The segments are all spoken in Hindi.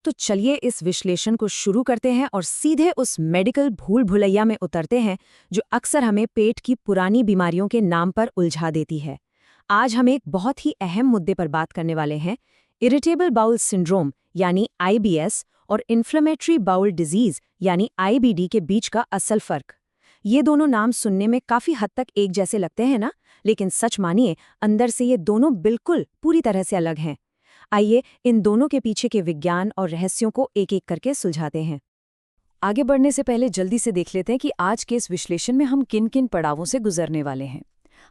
तो चलिए इस विश्लेषण को शुरू करते हैं और सीधे उस मेडिकल भूल भुलैया में उतरते हैं जो अक्सर हमें पेट की पुरानी बीमारियों के नाम पर उलझा देती है। आज हम एक बहुत ही अहम मुद्दे पर बात करने वाले हैं, इरिटेबल बाउल सिंड्रोम यानी आईबीएस और इन्फ्लेमेटरी बाउल डिजीज यानी आईबीडी के बीच का असल फर्क। ये दोनों नाम सुनने में काफी हद तक एक जैसे लगते हैं ना, लेकिन सच मानिए अंदर से ये दोनों बिल्कुल पूरी तरह से अलग हैं। आइए इन दोनों के पीछे के विज्ञान और रहस्यों को एक एक करके सुलझाते हैं। आगे बढ़ने से पहले जल्दी से देख लेते हैं कि आज के इस विश्लेषण में हम किन किन पड़ावों से गुजरने वाले हैं।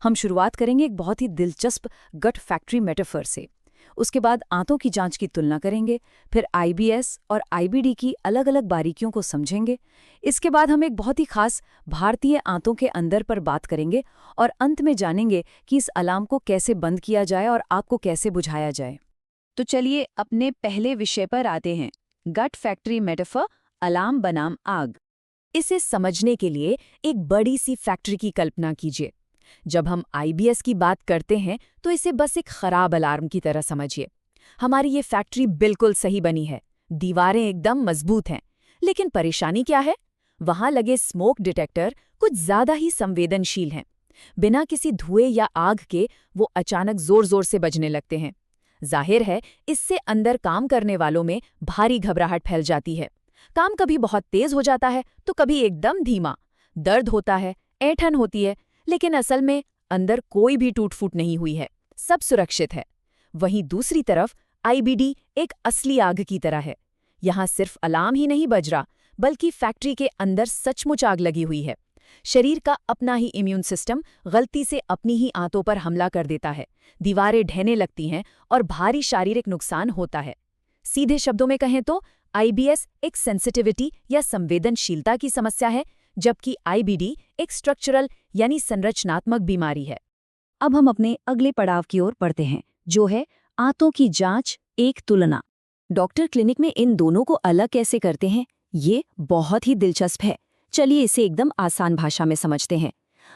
हम शुरुआत करेंगे एक बहुत ही दिलचस्प गट फैक्ट्री मेटाफर से। उसके बाद आंतों की जांच की तुलना करेंगे, फिर आईबीएस और आईबीडी की अलग अलग बारीकियों को समझेंगे। इसके बाद हम एक बहुत ही खास भारतीय आंतों के अंदर पर बात करेंगे और अंत में जानेंगे कि इस अलार्म को कैसे बंद किया जाए और आग को कैसे बुझाया जाए। तो चलिए अपने पहले विषय पर आते हैं, गट फैक्ट्री मेटाफर, अलार्म बनाम आग। इसे समझने के लिए एक बड़ी सी फैक्ट्री की कल्पना कीजिए। जब हम आईबीएस की बात करते हैं तो इसे बस एक खराब अलार्म की तरह समझिए। हमारी ये फैक्ट्री बिल्कुल सही बनी है, दीवारें एकदम मजबूत हैं, लेकिन परेशानी क्या है? वहां लगे स्मोक डिटेक्टर कुछ ज्यादा ही संवेदनशील हैं। बिना किसी धुएं या आग के वो अचानक जोर जोर से बजने लगते हैं। जाहिर है, इससे अंदर काम करने वालों में भारी घबराहट फैल जाती है। काम कभी बहुत तेज हो जाता है तो कभी एकदम धीमा। दर्द होता है, ऐंठन होती है, लेकिन असल में अंदर कोई भी टूट-फूट नहीं हुई है, सब सुरक्षित है। वहीं दूसरी तरफ आईबीडी एक असली आग की तरह है। यहाँ सिर्फ अलार्म ही नहीं बज रहा, बल्कि फैक्ट्री के अंदर सचमुच आग लगी हुई है। शरीर का अपना ही इम्यून सिस्टम गलती से अपनी ही आंतों पर हमला कर देता है, दीवारें ढहने लगती हैं और भारी शारीरिक नुकसान होता है। सीधे शब्दों में कहें तो आईबीएस एक सेंसिटिविटी या संवेदनशीलता की समस्या है, जबकि आईबीडी एक स्ट्रक्चरल यानी संरचनात्मक बीमारी है। अब हम अपने अगले पड़ाव की ओर बढ़ते हैं, जो है आंतों की जांच, एक तुलना। डॉक्टर क्लिनिक में इन दोनों को अलग कैसे करते हैं, ये बहुत ही दिलचस्प है। चलिए इसे एकदम आसान भाषा में समझते हैं।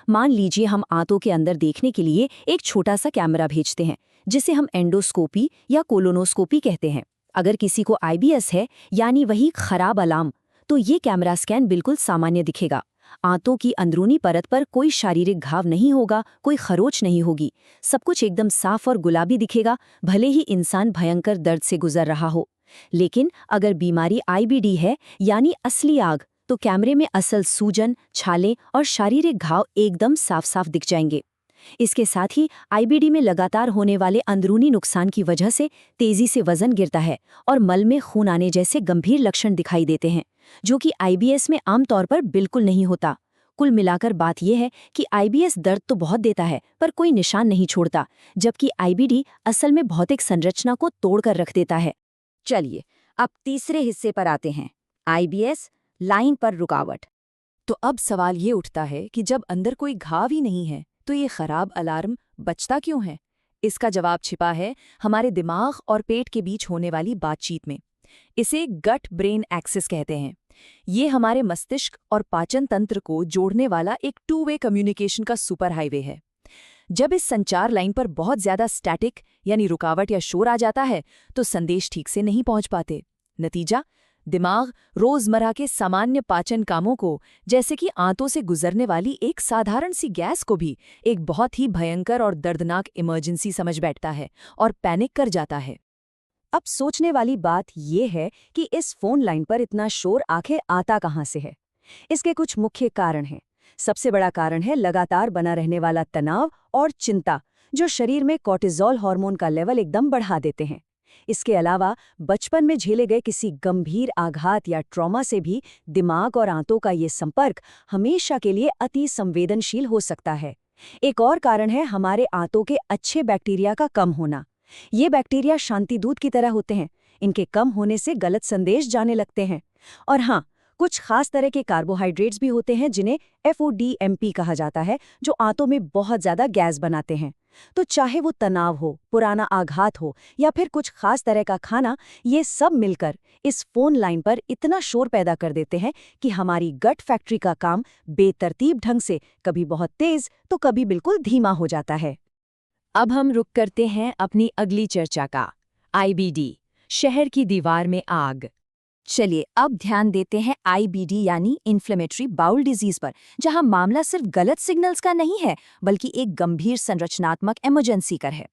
मान लीजिए हम आंतों के अंदर देखने के लिए एक छोटा सा कैमरा भेजते हैं, जिसे हम एंडोस्कोपी या कोलोनोस्कोपी कहते हैं। अगर किसी को आईबीएस है यानी वही खराब अलार्म, तो ये कैमरा स्कैन बिल्कुल सामान्य दिखेगा। आंतों की अंदरूनी परत पर कोई शारीरिक घाव नहीं होगा, कोई खरोच नहीं होगी, सब कुछ एकदम साफ और गुलाबी दिखेगा, भले ही इंसान भयंकर दर्द से गुजर रहा हो। लेकिन अगर बीमारी आईबीडी है यानी असली आग, तो कैमरे में असल सूजन, छाले और शारीरिक घाव एकदम साफ साफ दिख जाएंगे। इसके साथ ही आईबीडी में लगातार होने वाले अंदरूनी नुकसान की वजह से तेजी से वजन गिरता है और मल में खून आने जैसे गंभीर लक्षण दिखाई देते हैं, जो कि आईबीएस में आमतौर पर बिल्कुल नहीं होता। कुल मिलाकर बात यह है कि आईबीएस दर्द तो बहुत देता है पर कोई निशान नहीं छोड़ता, जबकि आईबीडी असल में भौतिक संरचना को तोड़कर रख देता है। चलिए अब तीसरे हिस्से पर आते हैं, आईबीएस लाइन पर रुकावट। तो अब सवाल ये उठता है कि जब अंदर कोई घाव ही नहीं है तो ये खराब अलार्म बजता क्यों है? इसका जवाब छिपा है हमारे दिमाग और पेट के बीच होने वाली बातचीत में। इसे गट ब्रेन एक्सिस कहते हैं। ये हमारे मस्तिष्क और पाचन तंत्र को जोड़ने वाला एक टू वे कम्युनिकेशन का सुपर हाईवे है। जब इस संचार लाइन पर बहुत ज्यादा स्टैटिक यानी रुकावट या शोर आ जाता है तो संदेश ठीक से नहीं पहुंच पाते। नतीजा, दिमाग रोजमर्रा के सामान्य पाचन कामों को, जैसे कि आंतों से गुजरने वाली एक साधारण सी गैस को भी एक बहुत ही भयंकर और दर्दनाक इमरजेंसी समझ बैठता है और पैनिक कर जाता है। अब सोचने वाली बात यह है कि इस फोन लाइन पर इतना शोर आखिर आता कहाँ से है? इसके कुछ मुख्य कारण हैं। सबसे बड़ा कारण है लगातार बना रहने वाला तनाव और चिंता, जो शरीर में कॉर्टिसोल हार्मोन का लेवल एकदम बढ़ा देते हैं। इसके अलावा बचपन में झेले गए किसी गंभीर आघात या ट्रॉमा से भी दिमाग और आंतों का ये संपर्क हमेशा के लिए अति संवेदनशील हो सकता है। एक और कारण है हमारे आंतों के अच्छे बैक्टीरिया का कम होना। ये बैक्टीरिया शांति दूत की तरह होते हैं, इनके कम होने से गलत संदेश जाने लगते हैं। और हाँ, कुछ खास तरह के कार्बोहाइड्रेट्स भी होते हैं जिन्हें FODMP कहा जाता है, जो आंतों में बहुत ज्यादा गैस बनाते हैं। तो चाहे वो तनाव हो, पुराना आघात हो या फिर कुछ खास तरह का खाना, ये सब मिलकर इस फोन लाइन पर इतना शोर पैदा कर देते हैं कि हमारी गट फैक्ट्री का काम बेतरतीब ढंग से कभी बहुत तेज तो कभी बिल्कुल धीमा हो जाता है। अब हम रुक करते हैं अपनी अगली चर्चा का, आईबीडी, शहर की दीवार में आग। चलिए अब ध्यान देते हैं आईबीडी यानी इन्फ्लेमेटरी बाउल डिजीज पर, जहां मामला सिर्फ गलत सिग्नल्स का नहीं है बल्कि एक गंभीर संरचनात्मक इमरजेंसी का है।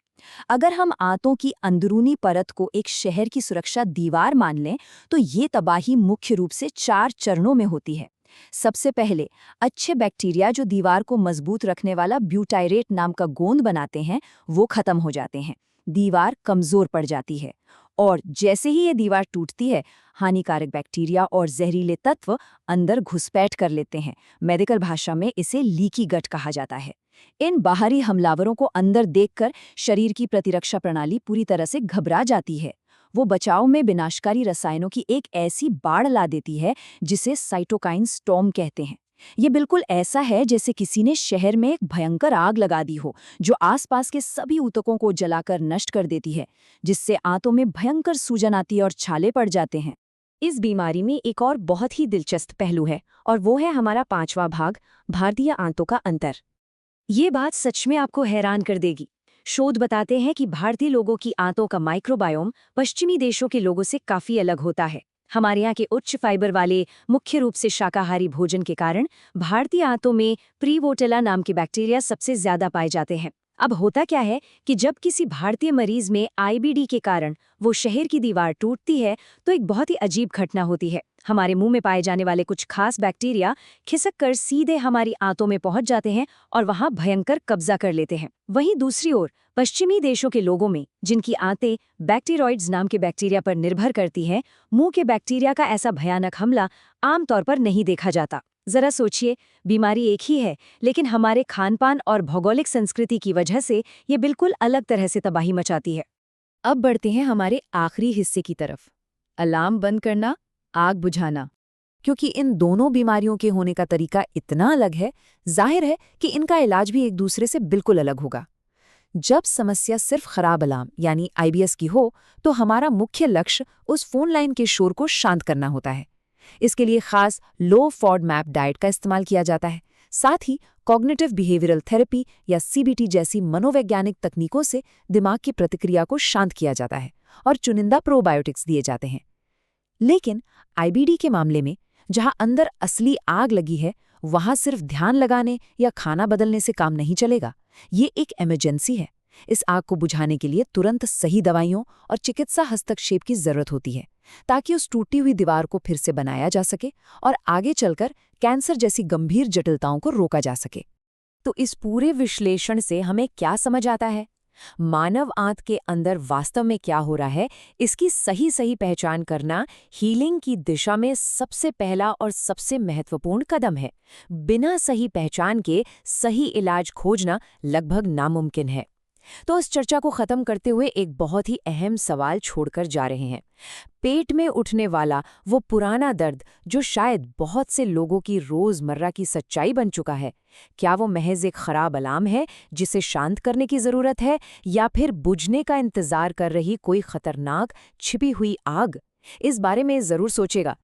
अगर हम आंतों की अंदरूनी परत को एक शहर की सुरक्षा दीवार मान लें तो ये तबाही मुख्य रूप से 4 चरणों में होती है। सबसे पहले अच्छे बैक्टीरिया जो दीवार को मजबूत रखने वाला ब्यूटायरेट नाम का गोंद बनाते हैं वो खत्म हो जाते हैं। दीवार कमजोर पड़ जाती है और जैसे ही ये दीवार टूटती है हानिकारक बैक्टीरिया और जहरीले तत्व अंदर घुसपैठ कर लेते हैं। मेडिकल भाषा में इसे लीकी गट कहा जाता है। इन बाहरी हमलावरों को अंदर देखकर शरीर की प्रतिरक्षा प्रणाली पूरी तरह से घबरा जाती है। वो बचाव में विनाशकारी रसायनों की एक ऐसी बाढ़ ला देती है जिसे साइटोकाइन स्टॉर्म कहते हैं। ये बिल्कुल ऐसा है जैसे किसी ने शहर में एक भयंकर आग लगा दी हो जो आसपास के सभी ऊतकों को जलाकर नष्ट कर देती है, जिससे आंतों में भयंकर सूजन आती है और छाले पड़ जाते हैं। इस बीमारी में एक और बहुत ही दिलचस्प पहलू है और वो है हमारा 5वां भाग, भारतीय आंतों का अंतर। ये बात सच में आपको हैरान कर देगी। शोध बताते हैं कि भारतीय लोगों की आंतों का माइक्रोबायोम पश्चिमी देशों के लोगों से काफी अलग होता है। हमारे यहाँ के उच्च फाइबर वाले मुख्य रूप से शाकाहारी भोजन के कारण भारतीय आंतों में प्रीवोटेला नाम के बैक्टीरिया सबसे ज्यादा पाए जाते हैं। अब होता क्या है कि जब किसी भारतीय मरीज में आईबीडी के कारण वो शहर की दीवार टूटती है तो एक बहुत ही अजीब घटना होती है। हमारे मुंह में पाए जाने वाले कुछ खास बैक्टीरिया खिसक कर सीधे हमारी आंतों में पहुंच जाते हैं और वहां भयंकर कब्जा कर लेते हैं। वहीं दूसरी ओर पश्चिमी देशों के लोगों में, जिनकी आंतें बैक्टीरॉइड्स नाम के बैक्टीरिया पर निर्भर करती हैं, मुंह के बैक्टीरिया का ऐसा भयानक हमला आमतौर पर नहीं देखा जाता। जरा सोचिए, बीमारी एक ही है लेकिन हमारे खानपान और भौगोलिक संस्कृति की वजह से ये बिल्कुल अलग तरह से तबाही मचाती है। अब बढ़ते हैं हमारे आखिरी हिस्से की तरफ, अलार्म बंद करना, आग बुझाना। क्योंकि इन दोनों बीमारियों के होने का तरीका इतना अलग है, जाहिर है कि इनका इलाज भी एक दूसरे से बिल्कुल अलग होगा। जब समस्या सिर्फ खराब अलार्म यानी आईबीएस की हो तो हमारा मुख्य लक्ष्य उस फोन लाइन के शोर को शांत करना होता है। इसके लिए खास लो फॉड मैप डाइट का इस्तेमाल किया जाता है। साथ ही कॉग्निटिव बिहेवियरल थेरेपी या सीबीटी जैसी मनोवैज्ञानिक तकनीकों से दिमाग की प्रतिक्रिया को शांत किया जाता है और चुनिंदा प्रोबायोटिक्स दिए जाते हैं। लेकिन आईबीडी के मामले में जहां अंदर असली आग लगी है वहां सिर्फ ध्यान लगाने या खाना बदलने से काम नहीं चलेगा। ये एक इमरजेंसी है। इस आग को बुझाने के लिए तुरंत सही दवाइयों और चिकित्सा हस्तक्षेप की जरूरत होती है ताकि उस टूटी हुई दीवार को फिर से बनाया जा सके और आगे चलकर कैंसर जैसी गंभीर जटिलताओं को रोका जा सके। तो इस पूरे विश्लेषण से हमें क्या समझ आता है? मानव आंत के अंदर वास्तव में क्या हो रहा है, इसकी सही पहचान करना हीलिंग की दिशा में सबसे पहला और सबसे महत्वपूर्ण कदम है। बिना सही पहचान के सही इलाज खोजना लगभग नामुमकिन है। तो इस चर्चा को खत्म करते हुए एक बहुत ही अहम सवाल छोड़कर जा रहे हैं। पेट में उठने वाला वो पुराना दर्द जो शायद बहुत से लोगों की रोजमर्रा की सच्चाई बन चुका है, क्या वो महज एक खराब अलार्म है जिसे शांत करने की जरूरत है, या फिर बुझने का इंतजार कर रही कोई खतरनाक छिपी हुई आग? इस बारे में जरूर सोचेगा।